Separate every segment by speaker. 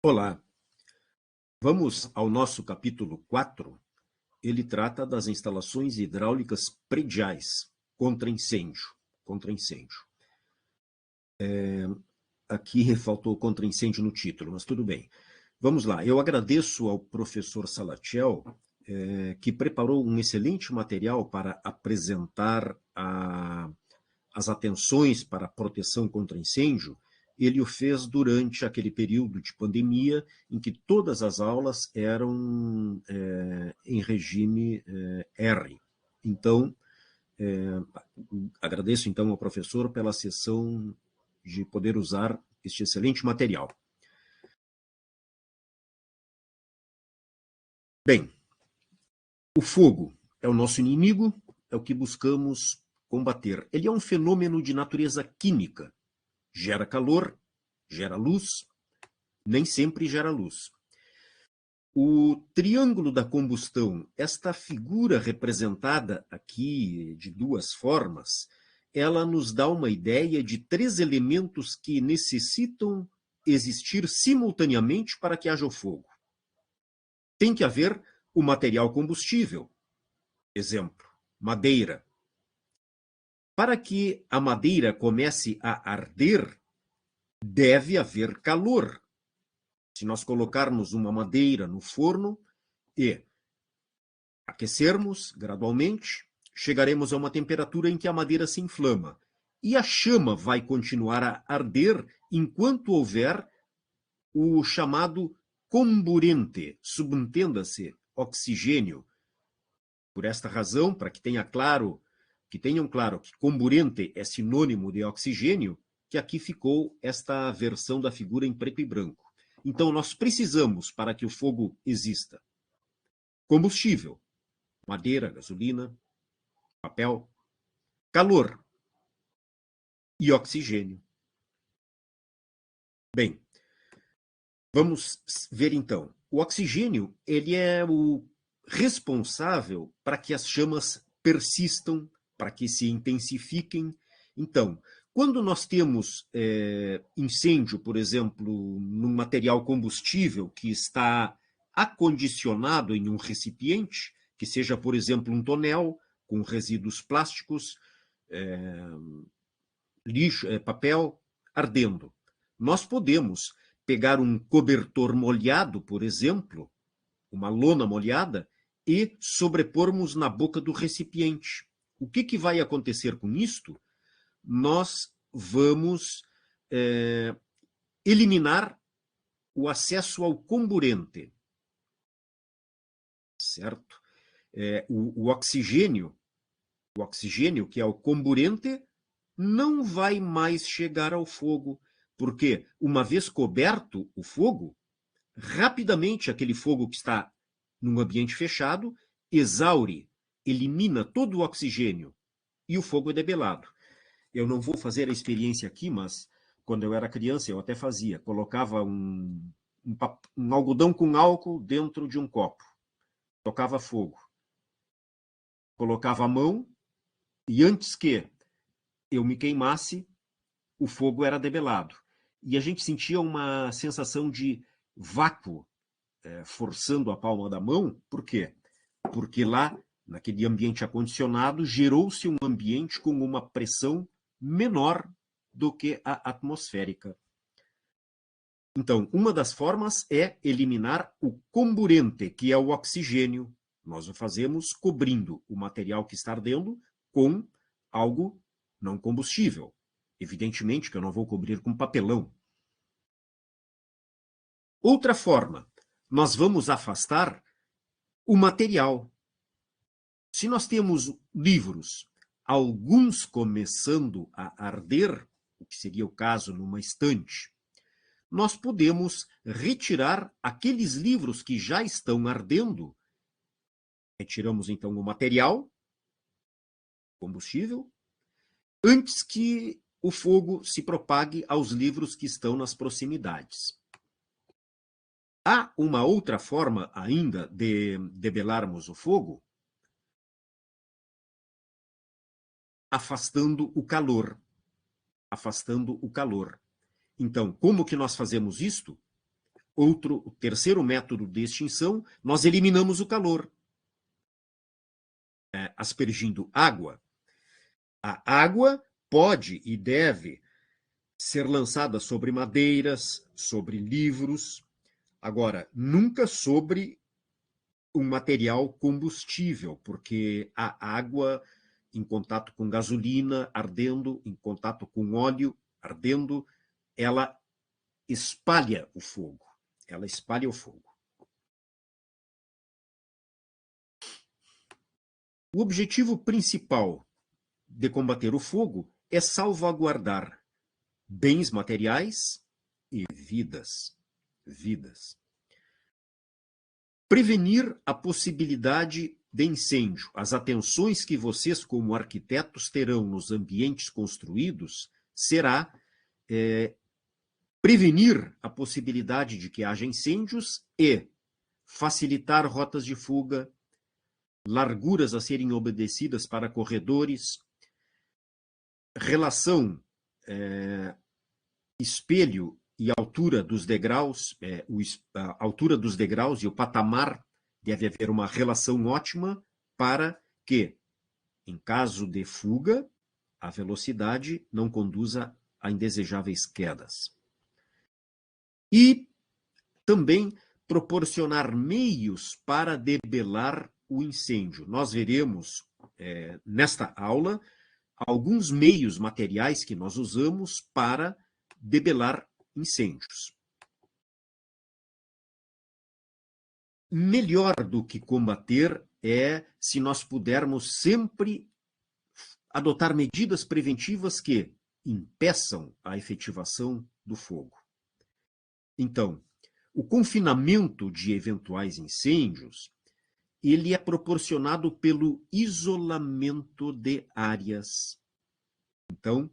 Speaker 1: Olá, vamos ao nosso capítulo 4. Ele trata das instalações hidráulicas prediais contra incêndio. Aqui faltou contra incêndio no título, mas tudo bem. Vamos lá, eu agradeço ao professor Salatiel, que preparou um excelente material para apresentar as atenções para a proteção contra incêndio. Ele o fez durante aquele período de pandemia em que todas as aulas eram em regime R. Então, agradeço então ao professor pela sessão de poder usar este excelente material. Bem, o fogo é o nosso inimigo, é o que buscamos combater. Ele é um fenômeno de natureza química. Gera calor, gera luz, nem sempre gera luz. O triângulo da combustão, esta figura representada aqui de duas formas, ela nos dá uma ideia de três elementos que necessitam existir simultaneamente para que haja o fogo. Tem que haver o material combustível. Exemplo, madeira. Para que a madeira comece a arder, deve haver calor. Se nós colocarmos uma madeira no forno e aquecermos gradualmente, chegaremos a uma temperatura em que a madeira se inflama. E a chama vai continuar a arder enquanto houver o chamado comburente, subentenda-se, oxigênio. Por esta razão, para que tenham claro que comburente é sinônimo de oxigênio, que aqui ficou esta versão da figura em preto e branco. Então, nós precisamos, para que o fogo exista, combustível, madeira, gasolina, papel, calor e oxigênio. Bem, vamos ver então. O oxigênio, ele é o responsável para que as chamas persistam, para que se intensifiquem. Então, quando nós temos incêndio, por exemplo, num material combustível que está acondicionado em um recipiente, que seja, por exemplo, um tonel com resíduos plásticos, lixo, papel, ardendo. Nós podemos pegar um cobertor molhado, por exemplo, uma lona molhada, e sobrepormos na boca do recipiente. O que vai acontecer com isto? Nós vamos eliminar o acesso ao comburente, certo? O oxigênio, que é o comburente, não vai mais chegar ao fogo, porque uma vez coberto o fogo, rapidamente aquele fogo que está num ambiente fechado exaure, elimina todo o oxigênio e o fogo é debelado. Eu não vou fazer a experiência aqui, mas quando eu era criança eu até fazia. Colocava um algodão com álcool dentro de um copo, tocava fogo, colocava a mão e antes que eu me queimasse, o fogo era debelado. E a gente sentia uma sensação de vácuo forçando a palma da mão. Por quê? Porque lá, naquele ambiente acondicionado, gerou-se um ambiente com uma pressão menor do que a atmosférica. Então, uma das formas é eliminar o comburente, que é o oxigênio. Nós o fazemos cobrindo o material que está ardendo com algo não combustível. Evidentemente que eu não vou cobrir com papelão. Outra forma, nós vamos afastar o material. Se nós temos livros, alguns começando a arder, o que seria o caso numa estante, nós podemos retirar aqueles livros que já estão ardendo. Retiramos então o material, combustível, antes que o fogo se propague aos livros que estão nas proximidades. Há uma outra forma ainda de debelarmos o fogo, afastando o calor. Então, como que nós fazemos isto? O terceiro método de extinção, nós eliminamos o calor, aspergindo água. A água pode e deve ser lançada sobre madeiras, sobre livros, agora, nunca sobre um material combustível, porque a água, em contato com gasolina ardendo, em contato com óleo ardendo, ela espalha o fogo. Ela espalha o fogo. O objetivo principal de combater o fogo é salvaguardar bens materiais e vidas. Prevenir a possibilidade de incêndio. As atenções que vocês, como arquitetos, terão nos ambientes construídos será prevenir a possibilidade de que haja incêndios e facilitar rotas de fuga, larguras a serem obedecidas para corredores, relação espelho e altura dos degraus, a altura dos degraus e o patamar, deve haver uma relação ótima para que, em caso de fuga, a velocidade não conduza a indesejáveis quedas. E também proporcionar meios para debelar o incêndio. Nós veremos, nesta aula, alguns meios materiais que nós usamos para debelar incêndios. Melhor do que combater é se nós pudermos sempre adotar medidas preventivas que impeçam a efetivação do fogo. Então, o confinamento de eventuais incêndios, ele é proporcionado pelo isolamento de áreas. Então,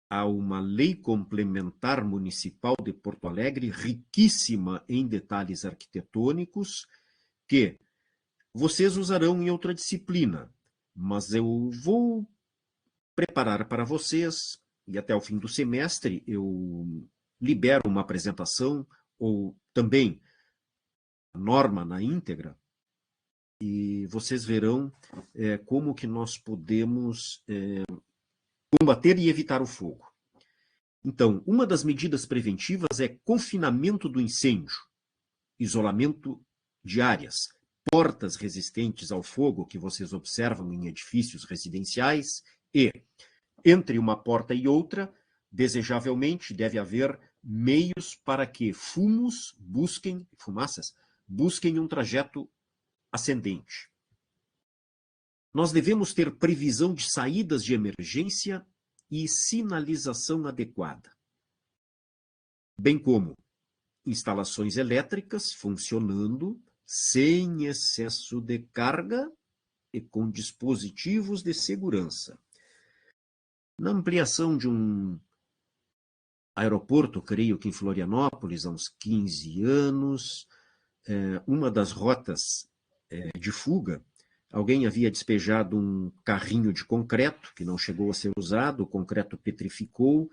Speaker 1: há uma lei complementar municipal de Porto Alegre, riquíssima em detalhes arquitetônicos, que vocês usarão em outra disciplina, mas eu vou preparar para vocês, e até o fim do semestre eu libero uma apresentação, ou também a norma na íntegra, e vocês verão como que nós podemos combater e evitar o fogo. Então, uma das medidas preventivas é confinamento do incêndio, isolamento de áreas, portas resistentes ao fogo que vocês observam em edifícios residenciais e, entre uma porta e outra, desejavelmente deve haver meios para que fumaças busquem um trajeto ascendente. Nós devemos ter previsão de saídas de emergência e sinalização adequada, bem como instalações elétricas funcionando sem excesso de carga e com dispositivos de segurança. Na ampliação de um aeroporto, creio que em Florianópolis, há uns 15 anos, uma das rotas de fuga, alguém havia despejado um carrinho de concreto, que não chegou a ser usado, o concreto petrificou,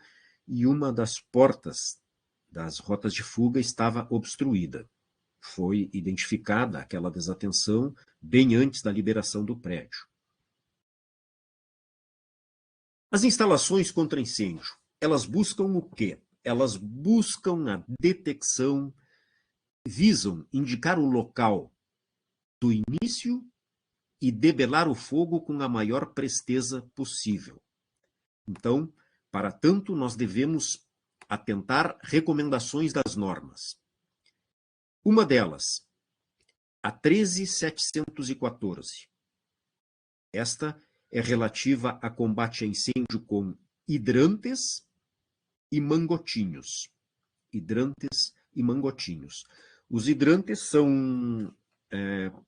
Speaker 1: e uma das portas das rotas de fuga estava obstruída. Foi identificada aquela desatenção bem antes da liberação do prédio. As instalações contra incêndio, elas buscam o quê? Elas buscam a detecção, visam indicar o local do início e debelar o fogo com a maior presteza possível. Então, para tanto, nós devemos atentar recomendações das normas. Uma delas, a 13.714. Esta é relativa a combate a incêndio com hidrantes e mangotinhos. Hidrantes e mangotinhos. Os hidrantes são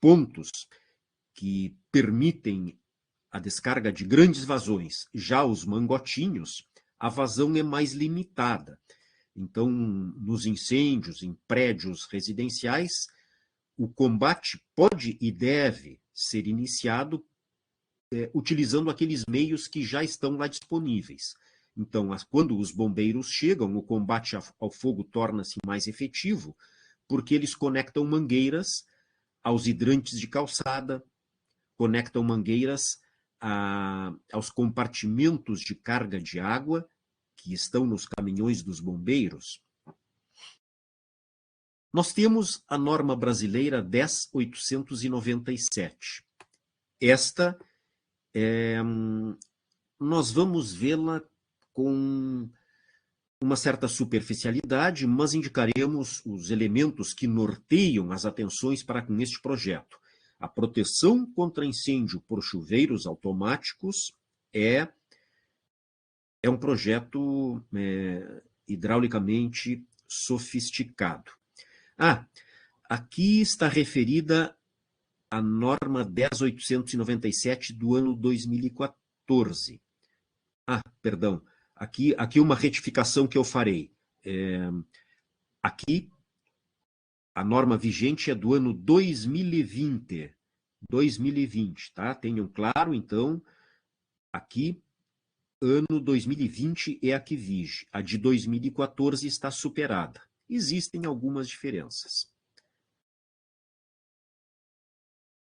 Speaker 1: pontos que permitem a descarga de grandes vazões. Já os mangotinhos, a vazão é mais limitada. Então, nos incêndios em prédios residenciais, o combate pode e deve ser iniciado utilizando aqueles meios que já estão lá disponíveis. Então, quando os bombeiros chegam, o combate ao fogo torna-se mais efetivo, porque eles conectam mangueiras aos hidrantes de calçada, conectam mangueiras aos compartimentos de carga de água que estão nos caminhões dos bombeiros. Nós temos a norma brasileira 10.897. Esta, nós vamos vê-la com uma certa superficialidade, mas indicaremos os elementos que norteiam as atenções para com este projeto. A proteção contra incêndio por chuveiros automáticos é um projeto hidraulicamente sofisticado. Aqui está referida a norma 10.897 do ano 2014. Perdão. Aqui uma retificação que eu farei. Aqui, a norma vigente é do ano 2020. 2020, tá? Tenham claro, então, aqui, ano 2020 é a que vige. A de 2014 está superada. Existem algumas diferenças.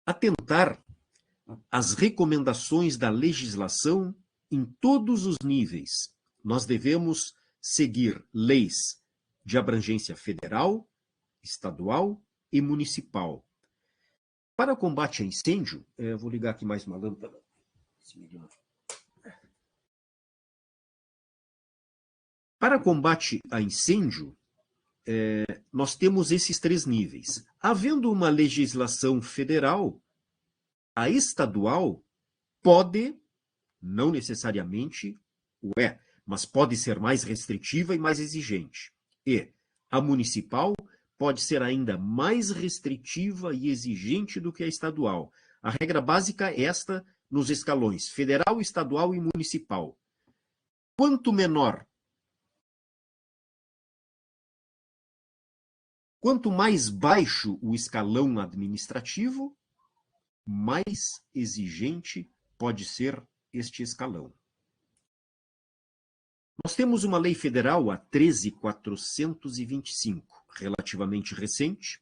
Speaker 1: Atentar às recomendações da legislação em todos os níveis. Nós devemos seguir leis de abrangência federal, estadual e municipal. Para o combate a incêndio, vou ligar aqui mais uma lâmpada. Para combate a incêndio, nós temos esses 3 níveis. Havendo uma legislação federal, a estadual pode, não necessariamente mas pode ser mais restritiva e mais exigente. E a municipal pode ser ainda mais restritiva e exigente do que a estadual. A regra básica é esta nos escalões federal, estadual e municipal. Quanto mais baixo o escalão administrativo, mais exigente pode ser este escalão. Nós temos uma lei federal, a 13.425, relativamente recente,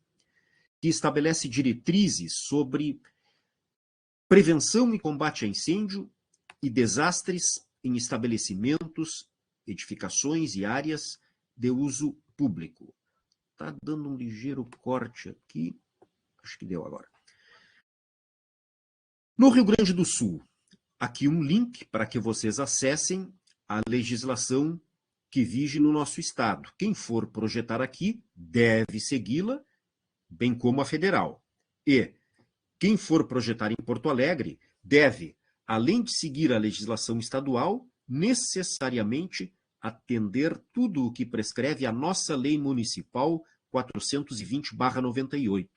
Speaker 1: que estabelece diretrizes sobre prevenção e combate a incêndio e desastres em estabelecimentos, edificações e áreas de uso público. Está dando um ligeiro corte aqui. Acho que deu agora. No Rio Grande do Sul, aqui um link para que vocês acessem a legislação que vige no nosso estado. Quem for projetar aqui deve segui-la, bem como a federal. E quem for projetar em Porto Alegre deve, além de seguir a legislação estadual, necessariamente atender tudo o que prescreve a nossa lei municipal 420/98.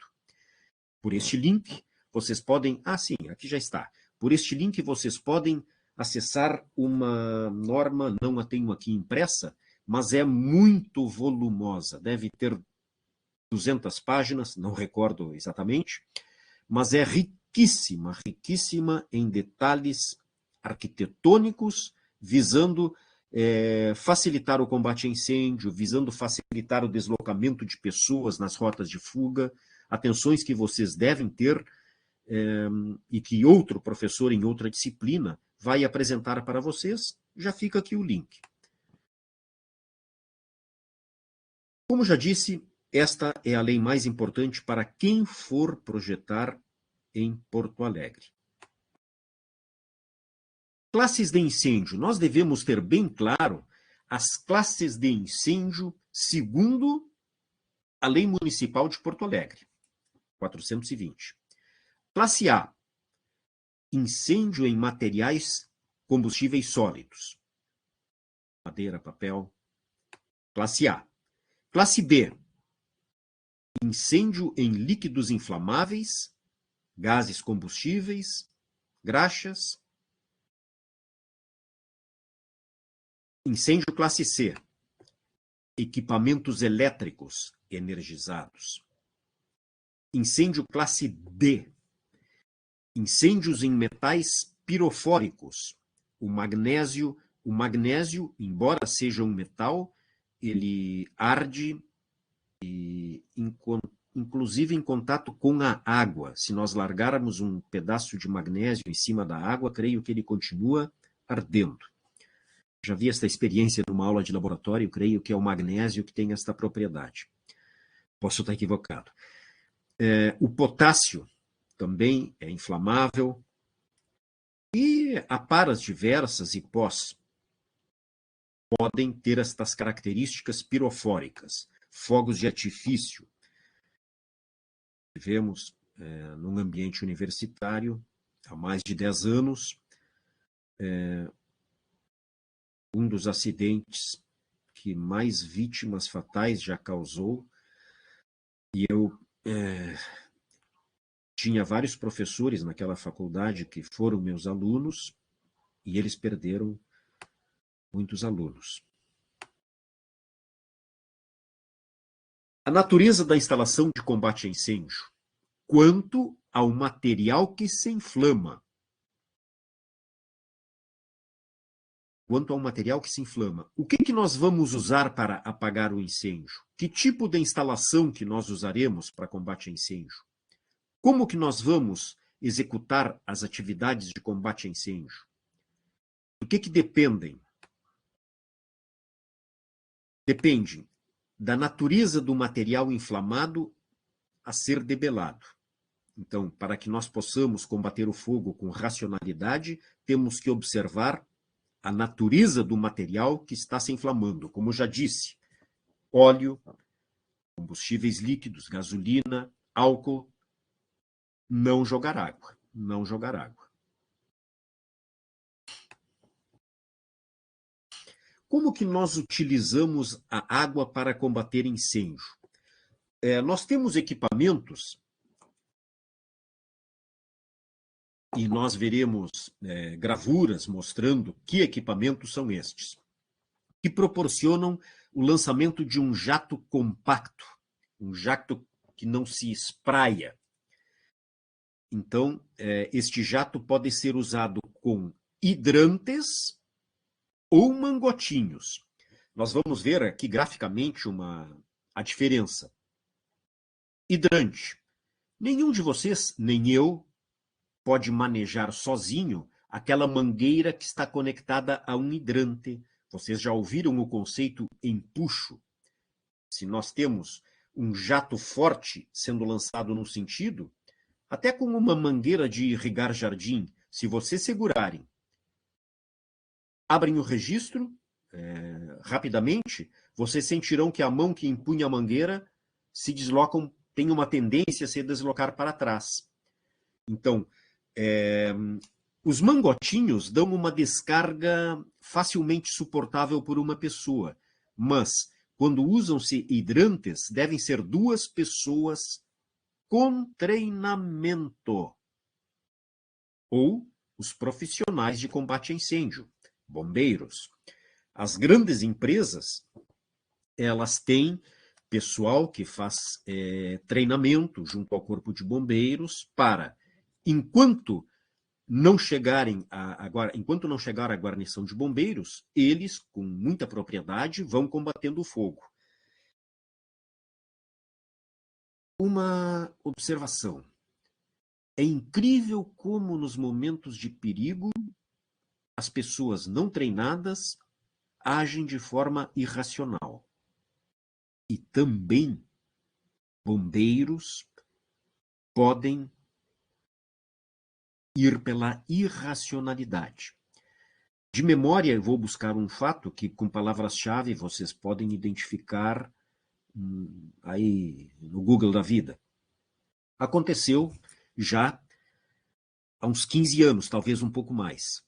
Speaker 1: Por este link, vocês podem... sim, aqui já está. Por este link, vocês podem acessar uma norma, não a tenho aqui impressa, mas é muito volumosa. Deve ter 200 páginas, não recordo exatamente, mas é riquíssima, riquíssima em detalhes arquitetônicos, visando facilitar o combate a incêndio, visando facilitar o deslocamento de pessoas nas rotas de fuga, atenções que vocês devem ter e que outro professor em outra disciplina vai apresentar para vocês. Já fica aqui o link. Como já disse, esta é a lei mais importante para quem for projetar em Porto Alegre. Classes de incêndio. Nós devemos ter bem claro as classes de incêndio segundo a Lei Municipal de Porto Alegre, 420. Classe A, incêndio em materiais combustíveis sólidos. Madeira, papel. Classe A. Classe B, incêndio em líquidos inflamáveis, gases combustíveis, graxas. Incêndio classe C, equipamentos elétricos energizados. Incêndio classe D, incêndios em metais pirofóricos, o magnésio o magnésio, embora seja um metal, ele arde, inclusive em contato com a água. Se nós largarmos um pedaço de magnésio em cima da água, creio que ele continua ardendo. Já vi esta experiência numa aula de laboratório, creio que é o magnésio que tem esta propriedade. Posso estar equivocado. O potássio também é inflamável. E aparas diversas e pós podem ter estas características pirofóricas, fogos de artifício. Vivemos num ambiente universitário há mais de 10 anos. Um dos acidentes que mais vítimas fatais já causou, e eu tinha vários professores naquela faculdade que foram meus alunos, e eles perderam muitos alunos. A natureza da instalação de combate a incêndio, quanto ao material que se inflama. Quanto ao material que se inflama, o que nós vamos usar para apagar o incêndio? Que tipo de instalação que nós usaremos para combate a incêndio? Como que nós vamos executar as atividades de combate a incêndio? Do que dependem? Depende da natureza do material inflamado a ser debelado. Então, para que nós possamos combater o fogo com racionalidade, temos que observar a natureza do material que está se inflamando. Como já disse, óleo, combustíveis líquidos, gasolina, álcool, não jogar água. Não jogar água. Como que nós utilizamos a água para combater incêndio? Nós temos equipamentos, e nós veremos gravuras mostrando que equipamentos são estes, que proporcionam o lançamento de um jato compacto, um jato que não se espraia. Então, este jato pode ser usado com hidrantes ou mangotinhos. Nós vamos ver aqui graficamente a diferença. Hidrante. Nenhum de vocês, nem eu, pode manejar sozinho aquela mangueira que está conectada a um hidrante. Vocês já ouviram o conceito empuxo? Se nós temos um jato forte sendo lançado num sentido, até com uma mangueira de irrigar jardim, se vocês segurarem, abrem o registro rapidamente, vocês sentirão que a mão que empunha a mangueira se deslocam, tem uma tendência a se deslocar para trás. Então, os mangotinhos dão uma descarga facilmente suportável por uma pessoa, mas quando usam-se hidrantes, devem ser 2 pessoas com treinamento, ou os profissionais de combate a incêndio, bombeiros. As grandes empresas, elas têm pessoal que faz treinamento junto ao corpo de bombeiros para, enquanto não chegar a guarnição de bombeiros, eles, com muita propriedade, vão combatendo o fogo. Uma observação. É incrível como, nos momentos de perigo, as pessoas não treinadas agem de forma irracional. E também bombeiros podem ir pela irracionalidade. De memória, eu vou buscar um fato que, com palavras-chave, vocês podem identificar aí no Google da vida. Aconteceu já há uns 15 anos, talvez um pouco mais.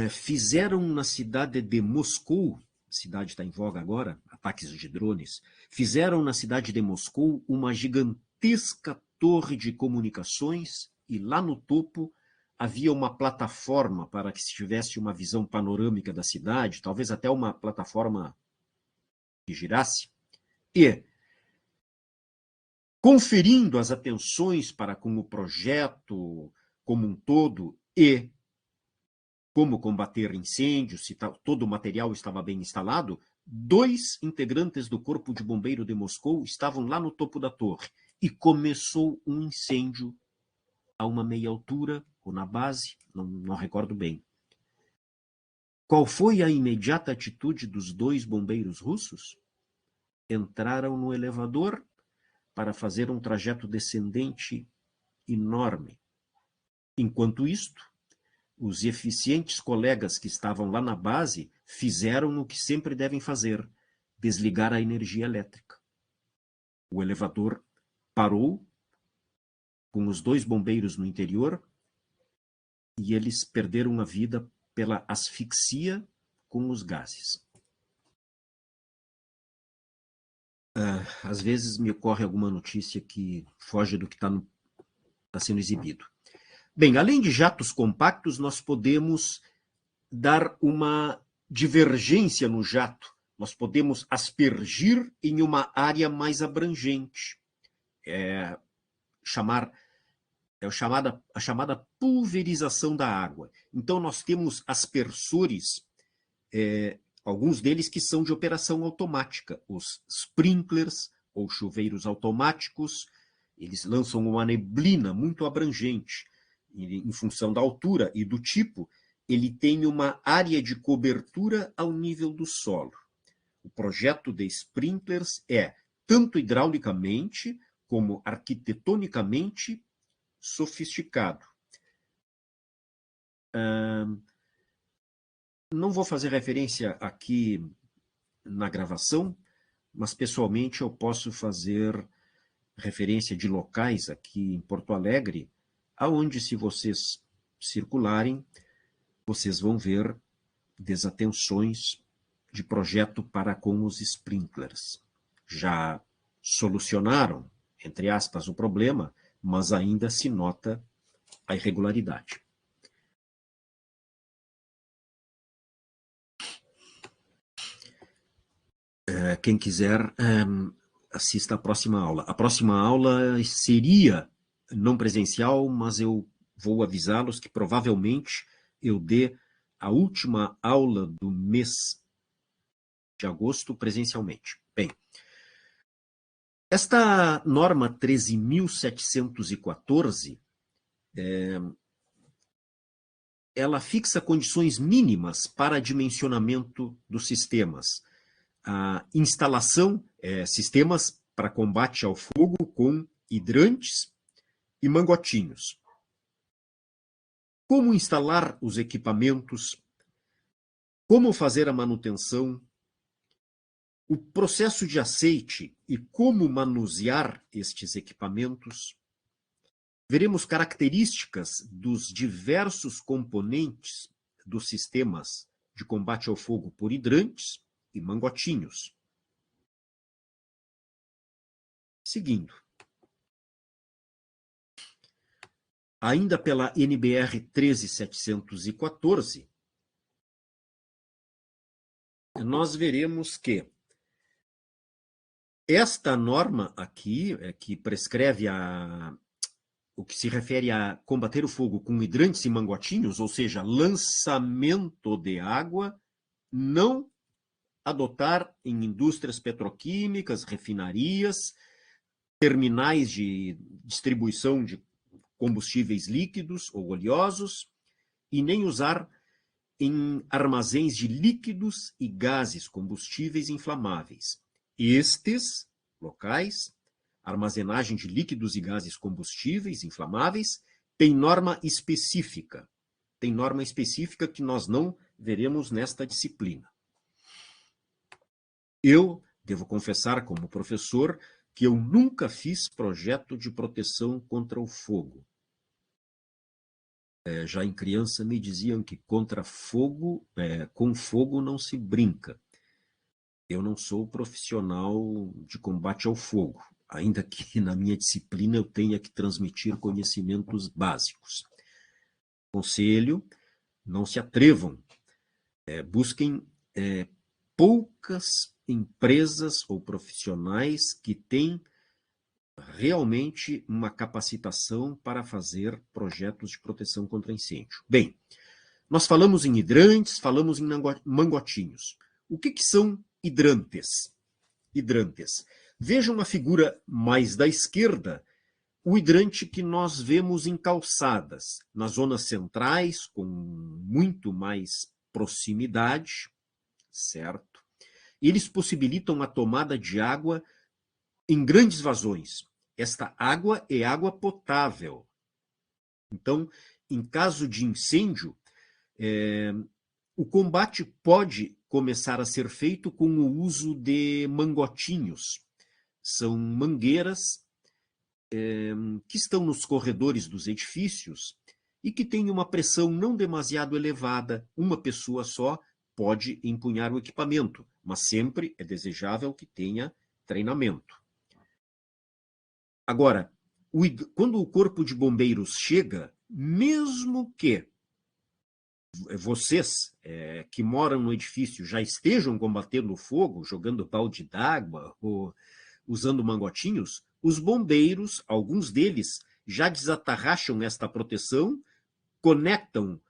Speaker 1: Fizeram na cidade de Moscou, a cidade está em voga agora, ataques de drones, fizeram na cidade de Moscou uma gigantesca torre de comunicações e lá no topo havia uma plataforma para que se tivesse uma visão panorâmica da cidade, talvez até uma plataforma que girasse, e conferindo as atenções para com o projeto como um todo e como combater incêndios, se todo o material estava bem instalado, 2 integrantes do Corpo de Bombeiro de Moscou estavam lá no topo da torre e começou um incêndio a uma meia altura, ou na base, não recordo bem. Qual foi a imediata atitude dos 2 bombeiros russos? Entraram no elevador para fazer um trajeto descendente enorme. Enquanto isto, os eficientes colegas que estavam lá na base fizeram o que sempre devem fazer: desligar a energia elétrica. O elevador parou, com os 2 bombeiros no interior, e eles perderam a vida pela asfixia com os gases. Às vezes me ocorre alguma notícia que foge do que está sendo exibido. Bem, além de jatos compactos, nós podemos dar uma divergência no jato. Nós podemos aspergir em uma área mais abrangente. A chamada pulverização da água. Então, nós temos aspersores, alguns deles que são de operação automática, os sprinklers ou chuveiros automáticos. Eles lançam uma neblina muito abrangente. E, em função da altura e do tipo, ele tem uma área de cobertura ao nível do solo. O projeto de sprinklers é, tanto hidraulicamente como arquitetonicamente, sofisticado. Não vou fazer referência aqui na gravação, mas pessoalmente eu posso fazer referência de locais aqui em Porto Alegre, aonde, se vocês circularem, vocês vão ver desatenções de projeto para com os sprinklers. Já solucionaram, entre aspas, o problema, mas ainda se nota a irregularidade. Quem quiser, assista à próxima aula. A próxima aula seria não presencial, mas eu vou avisá-los que provavelmente eu dê a última aula do mês de agosto presencialmente. Bem, esta norma 13.714, ela fixa condições mínimas para dimensionamento dos sistemas. A instalação, sistemas para combate ao fogo com hidrantes e mangotinhos. Como instalar os equipamentos, como fazer a manutenção, o processo de aceite e como manusear estes equipamentos. Veremos características dos diversos componentes dos sistemas de combate ao fogo por hidrantes e mangotinhos. Seguindo. Ainda pela NBR 13714, nós veremos que esta norma aqui, que prescreve o que se refere a combater o fogo com hidrantes e mangotinhos, ou seja, lançamento de água, não adotar em indústrias petroquímicas, refinarias, terminais de distribuição de combustíveis líquidos ou oleosos, e nem usar em armazéns de líquidos e gases combustíveis inflamáveis. Estes locais, armazenagem de líquidos e gases combustíveis inflamáveis, tem norma específica. Tem norma específica que nós não veremos nesta disciplina. Eu devo confessar, como professor, que eu nunca fiz projeto de proteção contra o fogo. Já em criança me diziam que contra fogo, com fogo não se brinca. Eu não sou profissional de combate ao fogo, ainda que na minha disciplina eu tenha que transmitir conhecimentos básicos. Conselho, não se atrevam. Busquem poucas empresas ou profissionais que têm realmente uma capacitação para fazer projetos de proteção contra incêndio. Bem, Nós falamos em hidrantes, falamos em mangotinhos. O que são hidrantes? Hidrantes. Vejam a figura mais da esquerda, o hidrante que nós vemos em calçadas, nas zonas centrais, com muito mais proximidade, certo? Eles possibilitam a tomada de água em grandes vazões. Esta água é água potável. Então, em caso de incêndio, o combate pode começar a ser feito com o uso de mangotinhos. São mangueiras que estão nos corredores dos edifícios e que têm uma pressão não demasiado elevada. Uma pessoa só pode empunhar o equipamento, mas sempre é desejável que tenha treinamento. Agora, quando o corpo de bombeiros chega, mesmo que vocês que moram no edifício já estejam combatendo o fogo, jogando balde d'água ou usando mangotinhos, os bombeiros, alguns deles, já desatarracham esta proteção, conectam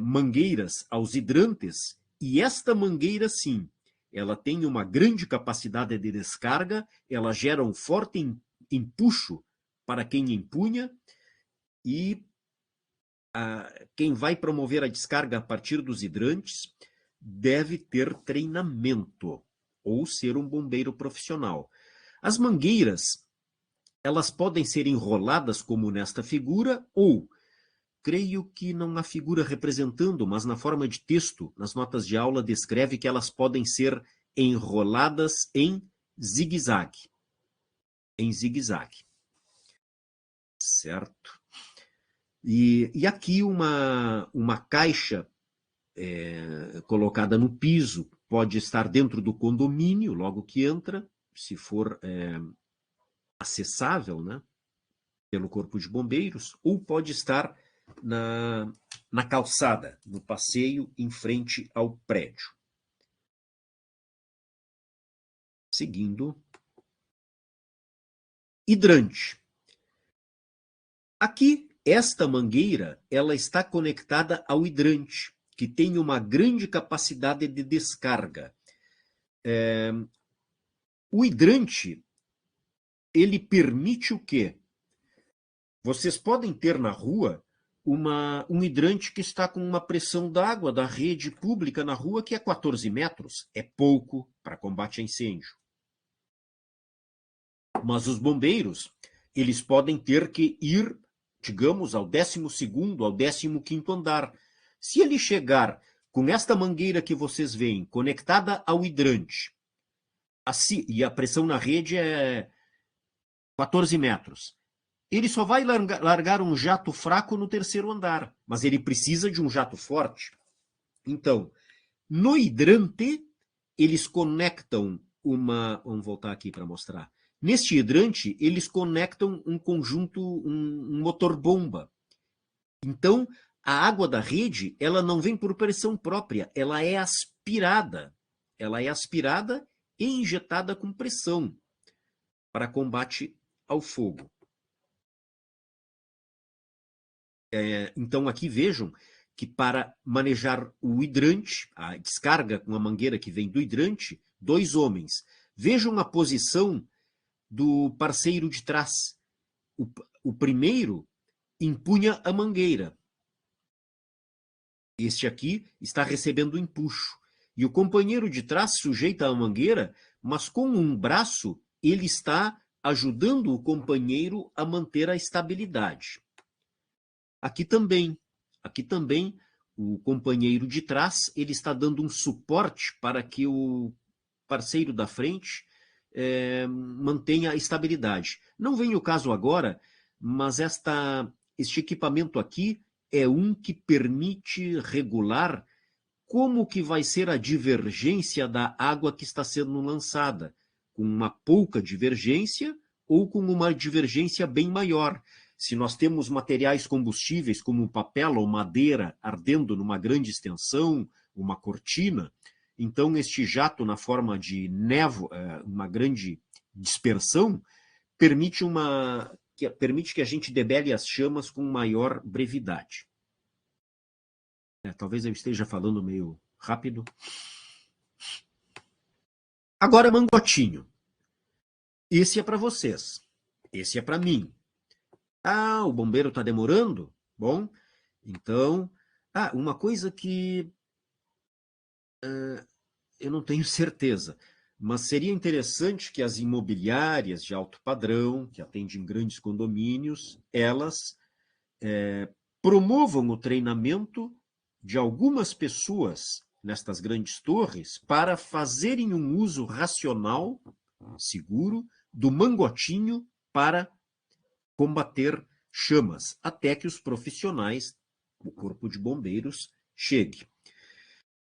Speaker 1: mangueiras aos hidrantes, e esta mangueira, sim, ela tem uma grande capacidade de descarga, ela gera um forte empuxo para quem empunha, e quem vai promover a descarga a partir dos hidrantes deve ter treinamento ou ser um bombeiro profissional. As mangueiras, elas podem ser enroladas como nesta figura, ou, creio que não há figura representando, mas na forma de texto, nas notas de aula, descreve que elas podem ser enroladas em zigue-zague. Em zigue-zague. Certo? E aqui uma caixa colocada no piso, pode estar dentro do condomínio, logo que entra, se for acessável, né, pelo Corpo de Bombeiros, ou pode estar na calçada, no passeio em frente ao prédio. Seguindo. Hidrante. Aqui, esta mangueira, ela está conectada ao hidrante, que tem uma grande capacidade de descarga. O hidrante, ele permite o quê? Vocês podem ter na rua um hidrante que está com uma pressão d'água da rede pública na rua que é 14 metros. É pouco para combate a incêndio. Mas os bombeiros, eles podem ter que ir, digamos, ao 12º, ao 15º andar. Se ele chegar com esta mangueira que vocês veem, conectada ao hidrante, assim, e a pressão na rede é 14 metros, ele só vai largar um jato fraco no 3º andar, mas ele precisa de um jato forte. Então, no hidrante, eles conectam vamos voltar aqui para mostrar. Neste hidrante, eles conectam um conjunto, um motor-bomba. Então, a água da rede, ela não vem por pressão própria, ela é aspirada. Ela é aspirada e injetada com pressão para combate ao fogo. Então, aqui vejam que para manejar o hidrante, a descarga com a mangueira que vem do hidrante, 2 homens. Vejam a posição do parceiro de trás. O primeiro empunha a mangueira. Este aqui está recebendo empuxo. E o companheiro de trás sujeita a mangueira, mas com um braço ele está ajudando o companheiro a manter a estabilidade. Aqui também o companheiro de trás ele está dando um suporte para que o parceiro da frente mantenha a estabilidade. Não vem o caso agora, mas este equipamento aqui é um que permite regular como que vai ser a divergência da água que está sendo lançada, com uma pouca divergência ou com uma divergência bem maior. Se nós temos materiais combustíveis como papel ou madeira ardendo numa grande extensão, uma cortina, então este jato na forma de névoa, uma grande dispersão, permite que a gente debele as chamas com maior brevidade. Talvez eu esteja falando meio rápido. Agora, mangotinho. Esse é para vocês. Esse é para mim. Ah, o bombeiro está demorando? Bom, então... uma coisa que eu não tenho certeza, mas seria interessante que as imobiliárias de alto padrão, que atendem grandes condomínios, elas promovam o treinamento de algumas pessoas nestas grandes torres para fazerem um uso racional, seguro, do mangotinho para combater chamas, até que os profissionais, o corpo de bombeiros, chegue.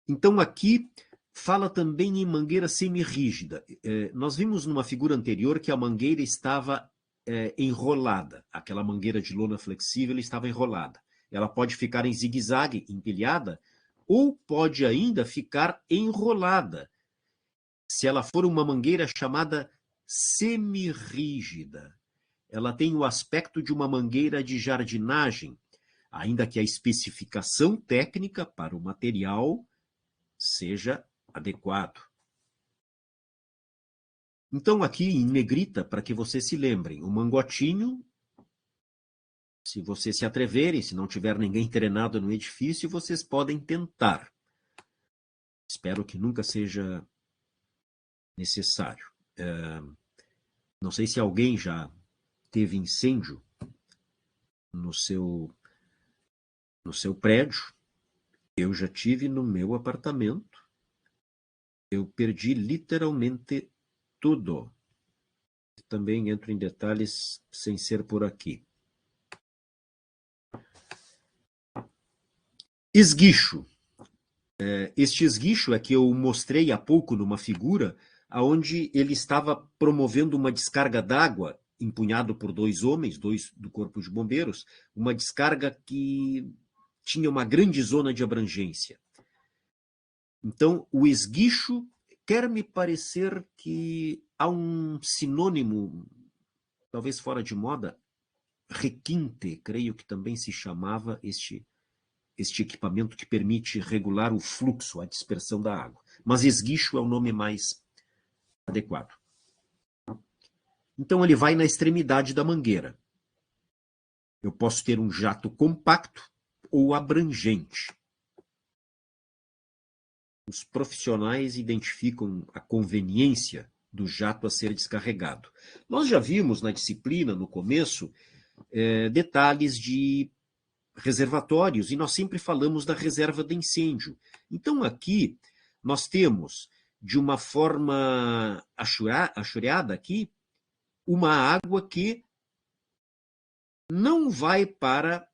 Speaker 1: Então, aqui fala também em mangueira semirrígida. Nós vimos numa figura anterior que a mangueira estava enrolada. Aquela mangueira de lona flexível estava enrolada. Ela pode ficar em zigue-zague, empilhada, ou pode ainda ficar enrolada, se ela for uma mangueira chamada semirrígida. Ela tem o aspecto de uma mangueira de jardinagem, ainda que a especificação técnica para o material seja adequado. Então, aqui em negrita, para que vocês se lembrem, o mangotinho, se vocês se atreverem, se não tiver ninguém treinado no edifício, vocês podem tentar. Espero que nunca seja necessário. Não sei se alguém já teve incêndio no seu prédio. Eu já tive no meu apartamento. Eu perdi literalmente tudo. Também entro em detalhes sem ser por aqui. Esguicho. Este esguicho é que eu mostrei há pouco numa figura onde ele estava promovendo uma descarga d'água, empunhado por dois homens, dois do Corpo de Bombeiros, uma descarga que tinha uma grande zona de abrangência. Então, o esguicho quer me parecer que há um sinônimo, talvez fora de moda, requinte, creio que também se chamava este equipamento que permite regular o fluxo, a dispersão da água. Mas esguicho é o nome mais adequado. Então, ele vai na extremidade da mangueira. Eu posso ter um jato compacto ou abrangente. Os profissionais identificam a conveniência do jato a ser descarregado. Nós já vimos na disciplina, no começo, detalhes de reservatórios, e nós sempre falamos da reserva de incêndio. Então, aqui, nós temos, de uma forma achureada aqui, uma água que não vai para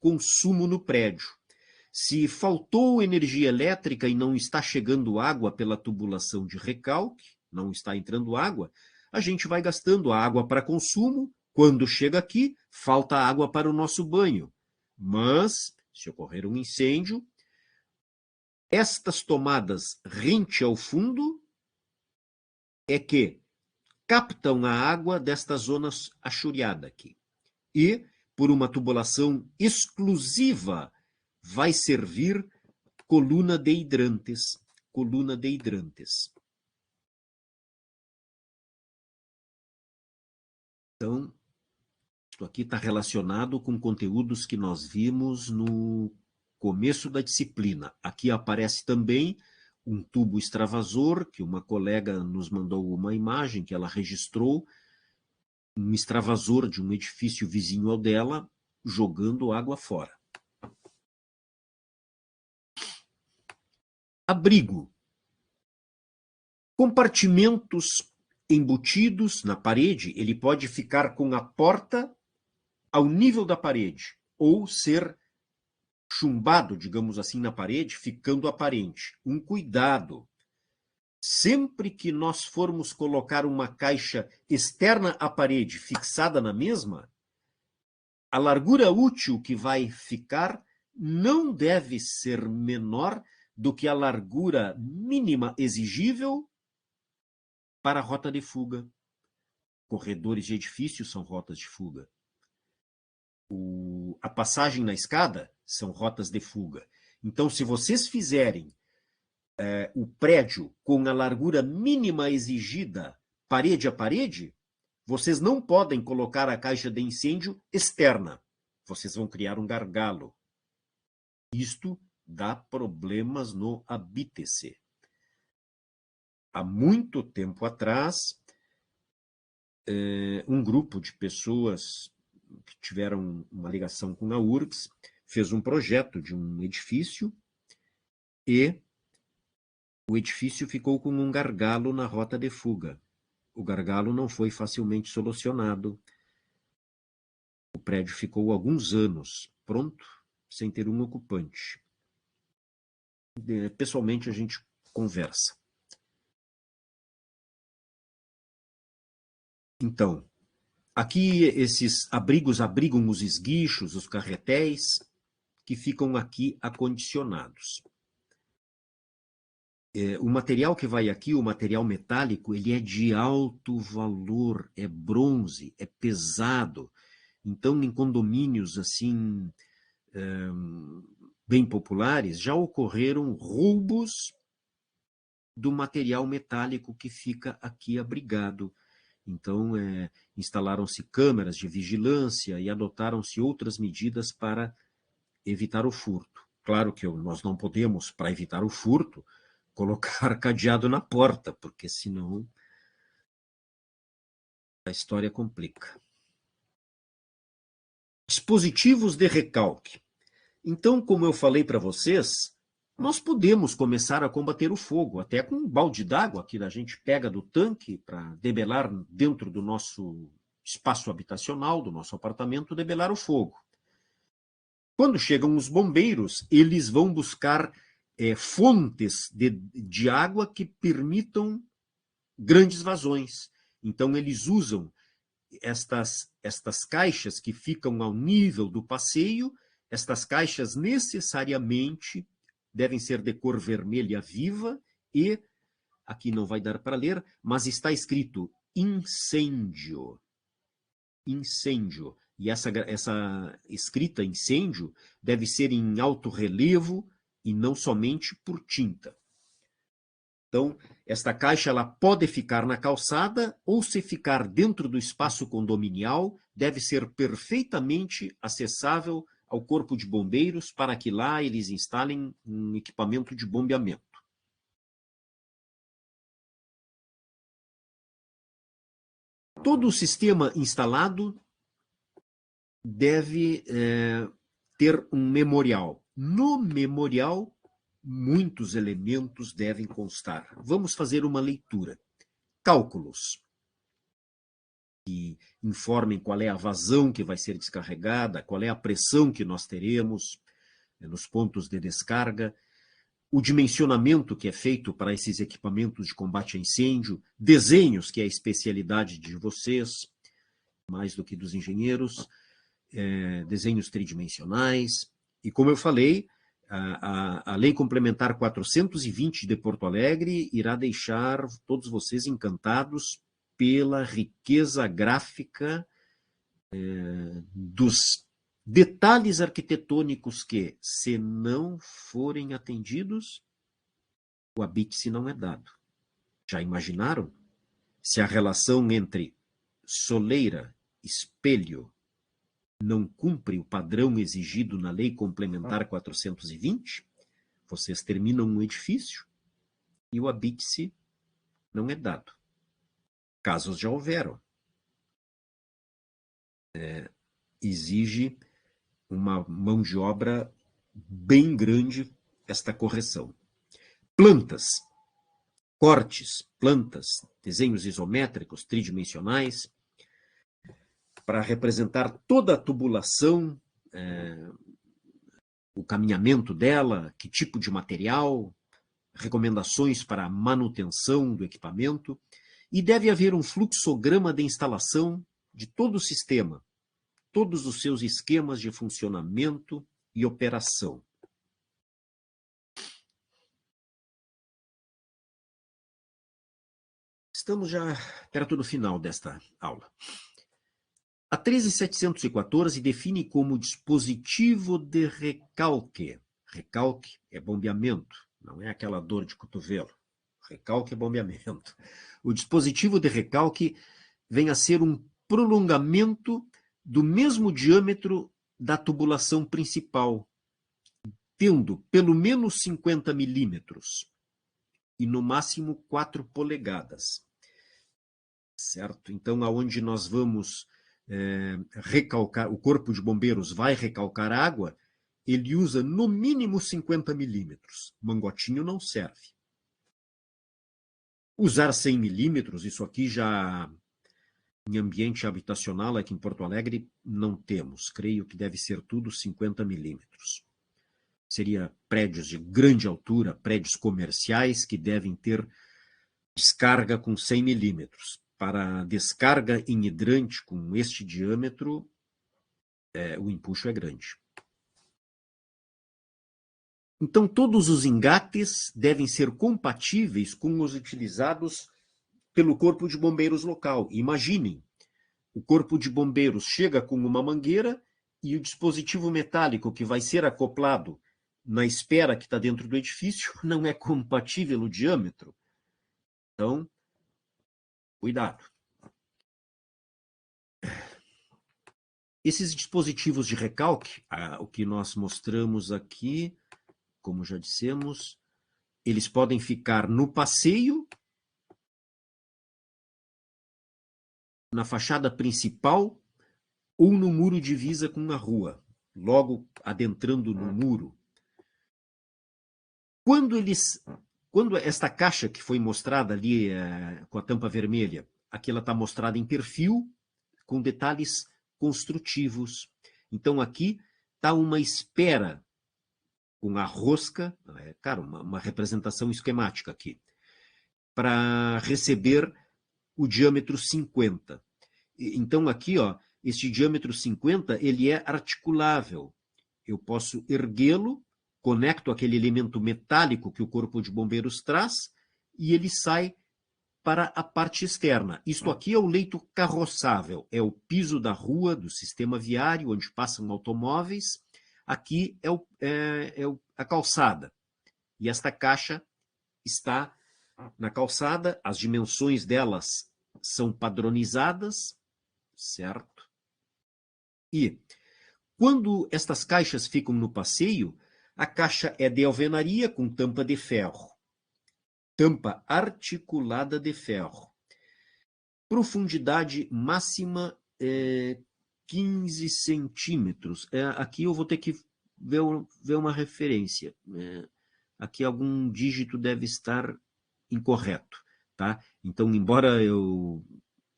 Speaker 1: consumo no prédio. Se faltou energia elétrica e não está chegando água pela tubulação de recalque, não está entrando água, a gente vai gastando a água para consumo. Quando chega aqui, falta água para o nosso banho. Mas, se ocorrer um incêndio, estas tomadas rente ao fundo é que captam a água desta zona achureada aqui. E, por uma tubulação exclusiva, vai servir coluna de hidrantes. Coluna de hidrantes. Então, isso aqui está relacionado com conteúdos que nós vimos no começo da disciplina. Aqui aparece também um tubo extravasor, que uma colega nos mandou uma imagem que ela registrou, um extravasor de um edifício vizinho ao dela, jogando água fora. Abrigo. Compartimentos embutidos na parede, ele pode ficar com a porta ao nível da parede, ou ser chumbado, digamos assim, na parede, ficando aparente. Um cuidado. Sempre que nós formos colocar uma caixa externa à parede, fixada na mesma, a largura útil que vai ficar não deve ser menor do que a largura mínima exigível para a rota de fuga. Corredores de edifícios são rotas de fuga. A passagem na escada são rotas de fuga. Então, se vocês fizerem o prédio com a largura mínima exigida, parede a parede, vocês não podem colocar a caixa de incêndio externa. Vocês vão criar um gargalo. Isto dá problemas no habite-se. Há muito tempo atrás, um grupo de pessoas que tiveram uma ligação com a URGS fez um projeto de um edifício e o edifício ficou com um gargalo na rota de fuga. O gargalo não foi facilmente solucionado. O prédio ficou alguns anos pronto, sem ter um ocupante. Pessoalmente, a gente conversa. Então, aqui esses abrigos abrigam os esguichos, os carretéis, que ficam aqui acondicionados. O material que vai aqui, o material metálico, ele é de alto valor, é bronze, é pesado. Então, em condomínios assim, bem populares, já ocorreram roubos do material metálico que fica aqui abrigado. Então, instalaram-se câmeras de vigilância e adotaram-se outras medidas para evitar o furto. Claro que nós não podemos, para evitar o furto, colocar cadeado na porta, porque senão a história complica. Dispositivos de recalque. Então, como eu falei para vocês, nós podemos começar a combater o fogo, até com um balde d'água que a gente pega do tanque para debelar dentro do nosso espaço habitacional, do nosso apartamento, debelar o fogo. Quando chegam os bombeiros, eles vão buscar fontes de água que permitam grandes vazões. Então, eles usam estas caixas que ficam ao nível do passeio. Estas caixas necessariamente devem ser de cor vermelha viva e, aqui não vai dar para ler, mas está escrito incêndio. Incêndio. E essa escrita incêndio deve ser em alto relevo e não somente por tinta. Então, esta caixa ela pode ficar na calçada ou, se ficar dentro do espaço condominial, deve ser perfeitamente acessável ao corpo de bombeiros para que lá eles instalem um equipamento de bombeamento. Todo o sistema instalado deve ter um memorial. No memorial, muitos elementos devem constar. Vamos fazer uma leitura. Cálculos que informem qual é a vazão que vai ser descarregada, qual é a pressão que nós teremos nos pontos de descarga, o dimensionamento que é feito para esses equipamentos de combate a incêndio, desenhos, que é a especialidade de vocês, mais do que dos engenheiros, desenhos tridimensionais. E, como eu falei, a Lei Complementar 420 de Porto Alegre irá deixar todos vocês encantados pela riqueza gráfica dos detalhes arquitetônicos que, se não forem atendidos, o habite-se não é dado. Já imaginaram? Se a relação entre soleira, espelho, não cumpre o padrão exigido na Lei Complementar 420, vocês terminam um edifício e o habite-se não é dado. Casos já houveram. Exige uma mão de obra bem grande esta correção. Plantas, cortes, plantas, desenhos isométricos, tridimensionais, para representar toda a tubulação, o caminhamento dela, que tipo de material, recomendações para a manutenção do equipamento, e deve haver um fluxograma de instalação de todo o sistema, todos os seus esquemas de funcionamento e operação. Estamos já perto do final desta aula. A 13714 define como dispositivo de recalque. Recalque é bombeamento, não é aquela dor de cotovelo. Recalque é bombeamento. O dispositivo de recalque vem a ser um prolongamento do mesmo diâmetro da tubulação principal, tendo pelo menos 50 milímetros e no máximo 4 polegadas. Certo? Então, aonde nós vamos recalcar, o corpo de bombeiros vai recalcar água, ele usa no mínimo 50 milímetros. Mangotinho não serve. Usar 100 milímetros, isso aqui já em ambiente habitacional aqui em Porto Alegre não temos. Creio que deve ser tudo 50 milímetros. Seria prédios de grande altura, prédios comerciais que devem ter descarga com 100 milímetros. Para descarga em hidrante com este diâmetro, o empuxo é grande. Então, todos os engates devem ser compatíveis com os utilizados pelo Corpo de Bombeiros local. Imaginem, o Corpo de Bombeiros chega com uma mangueira e o dispositivo metálico que vai ser acoplado na espera que está dentro do edifício não é compatível o diâmetro. Então, cuidado. Esses dispositivos de recalque, o que nós mostramos aqui, como já dissemos, eles podem ficar no passeio, na fachada principal ou no muro divisa com a rua, logo adentrando no muro. Quando esta caixa que foi mostrada ali com a tampa vermelha, aqui ela está mostrada em perfil, com detalhes construtivos. Então aqui está uma espera com a rosca, uma representação esquemática aqui, para receber o diâmetro 50. Então aqui, este diâmetro 50, ele é articulável. Eu posso erguê-lo, conecto aquele elemento metálico que o Corpo de Bombeiros traz e ele sai para a parte externa. Isto aqui é o leito carroçável, é o piso da rua, do sistema viário, onde passam automóveis. Aqui é a calçada. E esta caixa está na calçada, as dimensões delas são padronizadas, certo? E quando estas caixas ficam no passeio, a caixa é de alvenaria com tampa de ferro. Tampa articulada de ferro. Profundidade máxima 15 centímetros. Aqui eu vou ter que ver uma referência. Aqui algum dígito deve estar incorreto. Tá? Então, embora eu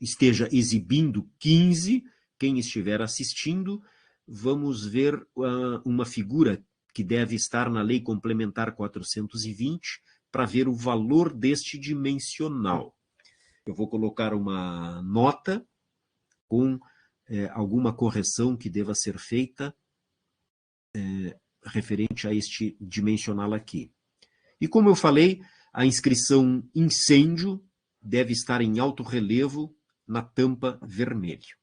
Speaker 1: esteja exibindo 15, quem estiver assistindo, vamos ver uma figura que deve estar na Lei Complementar 420 para ver o valor deste dimensional. Eu vou colocar uma nota com alguma correção que deva ser feita referente a este dimensional aqui. E como eu falei, a inscrição incêndio deve estar em alto relevo na tampa vermelha.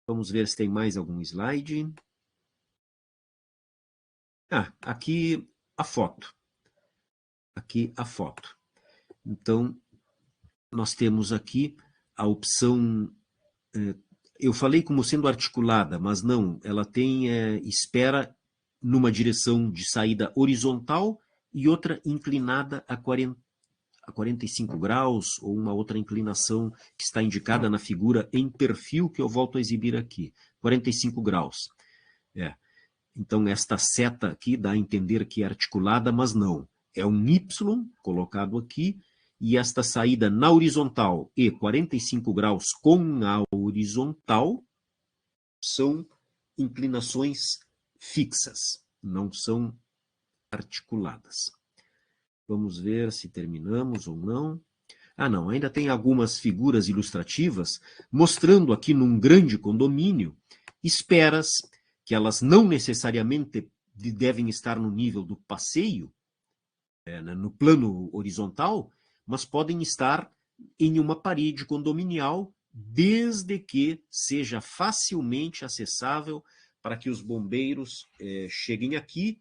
Speaker 1: Vamos ver se tem mais algum slide. Aqui a foto. Aqui a foto. Então, nós temos aqui a opção, eu falei como sendo articulada, mas não, ela tem espera numa direção de saída horizontal e outra inclinada a 45 graus, ou uma outra inclinação que está indicada na figura em perfil, que eu volto a exibir aqui, 45 graus. Então, esta seta aqui dá a entender que é articulada, mas não. É um Y colocado aqui, e esta saída na horizontal e 45 graus com a horizontal são inclinações fixas, não são articuladas. Vamos ver se terminamos ou não. Não, ainda tem algumas figuras ilustrativas mostrando aqui num grande condomínio esperas que elas não necessariamente devem estar no nível do passeio, no plano horizontal, mas podem estar em uma parede condominial, desde que seja facilmente acessável para que os bombeiros cheguem aqui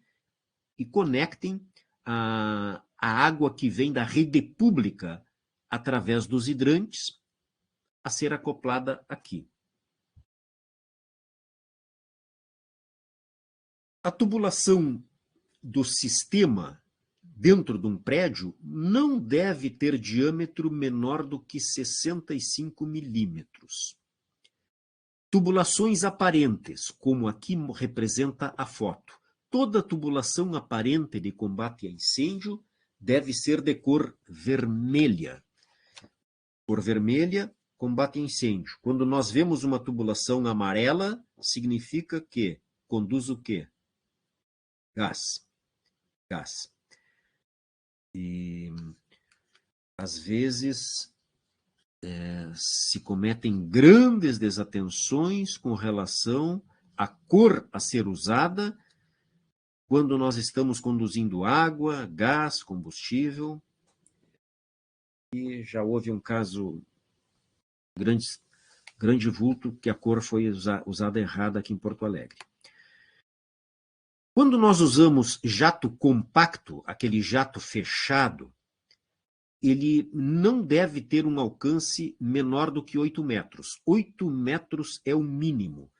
Speaker 1: e conectem a água que vem da rede pública através dos hidrantes a ser acoplada aqui. A tubulação do sistema dentro de um prédio não deve ter diâmetro menor do que 65 milímetros. Tubulações aparentes, como aqui representa a foto. Toda tubulação aparente de combate a incêndio deve ser de cor vermelha. Cor vermelha, combate a incêndio. Quando nós vemos uma tubulação amarela, significa que conduz o quê? Gás. Gás. E, às vezes, se cometem grandes desatenções com relação à cor a ser usada quando nós estamos conduzindo água, gás, combustível. E já houve um caso grande vulto que a cor foi usada errada aqui em Porto Alegre. Quando nós usamos jato compacto, aquele jato fechado, ele não deve ter um alcance menor do que 8 metros. 8 metros é o mínimo.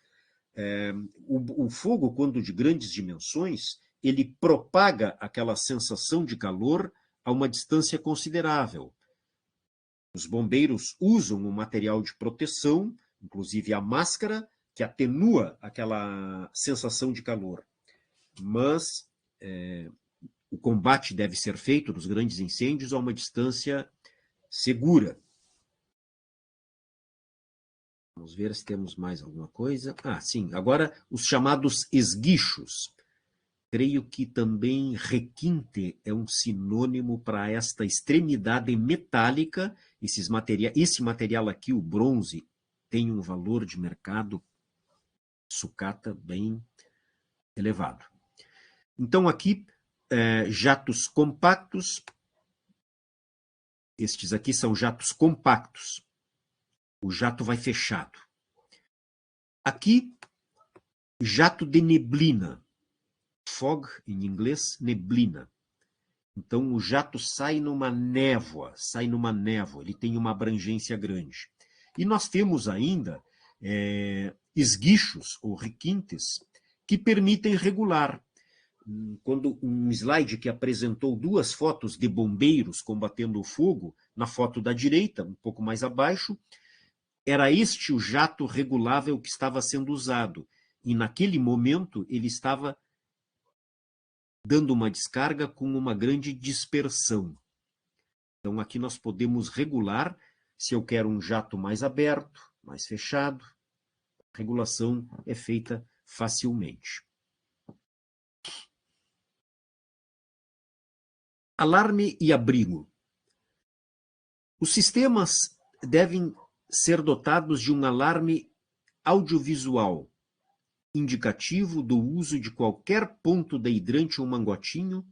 Speaker 1: O fogo, quando de grandes dimensões, ele propaga aquela sensação de calor a uma distância considerável. Os bombeiros usam um material de proteção, inclusive a máscara, que atenua aquela sensação de calor. Mas o combate deve ser feito dos grandes incêndios a uma distância segura. Vamos ver se temos mais alguma coisa. Sim. Agora, os chamados esguichos. Creio que também requinte é um sinônimo para esta extremidade metálica. Esse material aqui, o bronze, tem um valor de mercado sucata bem elevado. Então, aqui, jatos compactos. Estes aqui são jatos compactos. O jato vai fechado. Aqui, jato de neblina. Fog, em inglês, neblina. Então, o jato sai numa névoa, ele tem uma abrangência grande. E nós temos ainda esguichos ou requintes que permitem regular. Quando um slide que apresentou 2 fotos de bombeiros combatendo o fogo, na foto da direita, um pouco mais abaixo, era este o jato regulável que estava sendo usado. E naquele momento ele estava dando uma descarga com uma grande dispersão. Então aqui nós podemos regular se eu quero um jato mais aberto, mais fechado. A regulação é feita facilmente. Alarme e abrigo. Os sistemas devem ser dotados de um alarme audiovisual, indicativo do uso de qualquer ponto de hidrante ou mangotinho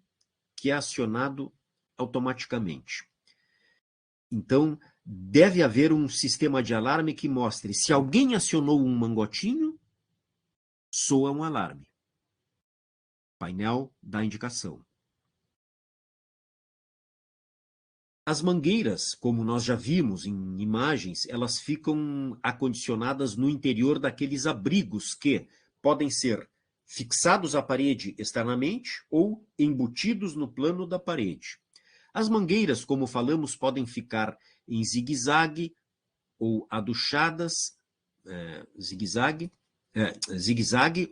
Speaker 1: que é acionado automaticamente. Então, deve haver um sistema de alarme que mostre se alguém acionou um mangotinho, soa um alarme. O painel dá indicação. As mangueiras, como nós já vimos em imagens, elas ficam acondicionadas no interior daqueles abrigos que podem ser fixados à parede externamente ou embutidos no plano da parede. As mangueiras, como falamos, podem ficar em zigue-zague ou aduchadas, zigue-zague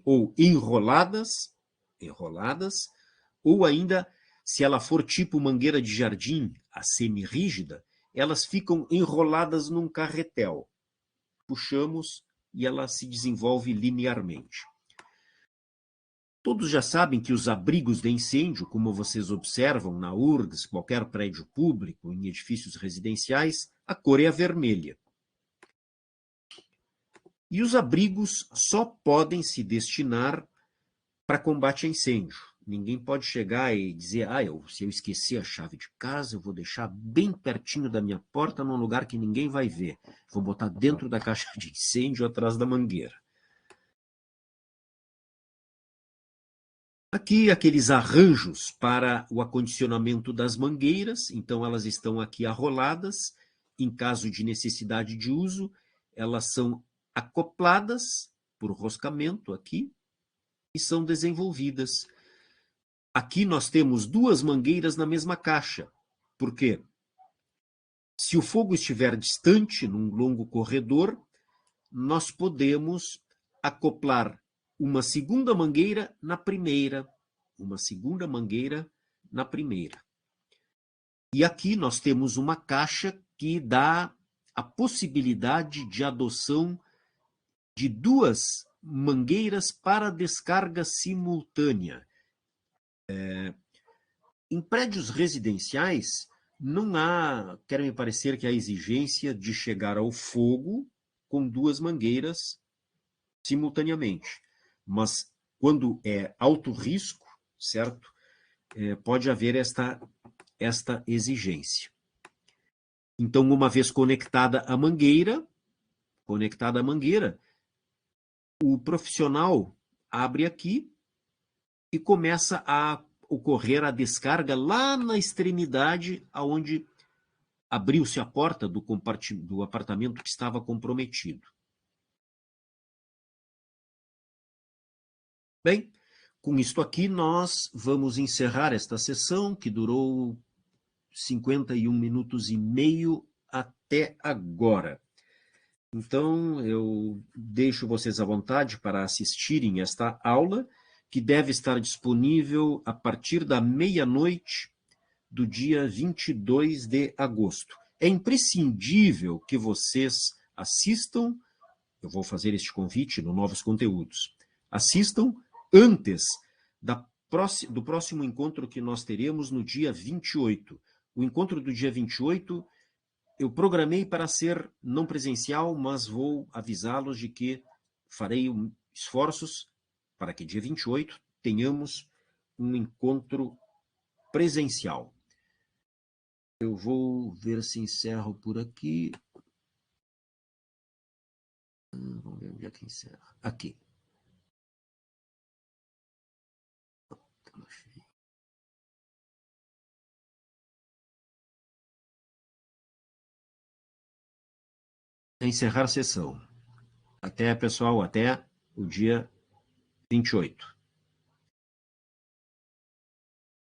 Speaker 1: ou enroladas, ou ainda, se ela for tipo mangueira de jardim, a semi-rígida, elas ficam enroladas num carretel. Puxamos e ela se desenvolve linearmente. Todos já sabem que os abrigos de incêndio, como vocês observam na URGS, qualquer prédio público, em edifícios residenciais, a cor é a vermelha. E os abrigos só podem se destinar para combate a incêndio. Ninguém pode chegar e dizer, se eu esqueci a chave de casa, eu vou deixar bem pertinho da minha porta, num lugar que ninguém vai ver. Vou botar dentro da caixa de incêndio, atrás da mangueira. Aqui, aqueles arranjos para o acondicionamento das mangueiras, então elas estão aqui arroladas. Em caso de necessidade de uso, elas são acopladas por roscamento aqui e são desenvolvidas. Aqui nós temos duas mangueiras na mesma caixa. Por quê? Se o fogo estiver distante, num longo corredor, nós podemos acoplar uma segunda mangueira na primeira, uma segunda mangueira na primeira. E aqui nós temos uma caixa que dá a possibilidade de adoção de duas mangueiras para descarga simultânea. Em prédios residenciais, não há, quer me parecer que a exigência de chegar ao fogo com duas mangueiras simultaneamente. Mas quando é alto risco, certo? Pode haver esta exigência. Então, uma vez conectada à mangueira, o profissional abre aqui e começa a ocorrer a descarga lá na extremidade aonde abriu-se a porta do apartamento que estava comprometido. Bem, com isto aqui nós vamos encerrar esta sessão que durou 51 minutos e meio até agora. Então, eu deixo vocês à vontade para assistirem esta aula, que deve estar disponível a partir da meia-noite do dia 22 de agosto. É imprescindível que vocês assistam, eu vou fazer este convite no Novos Conteúdos, assistam antes do próximo encontro que nós teremos no dia 28. O encontro do dia 28 eu programei para ser não presencial, mas vou avisá-los de que farei esforços para que dia 28 tenhamos um encontro presencial. Eu vou ver se encerro por aqui. Vamos ver onde é que encerra. Aqui. Encerrar a sessão. Até, pessoal, até o dia 28.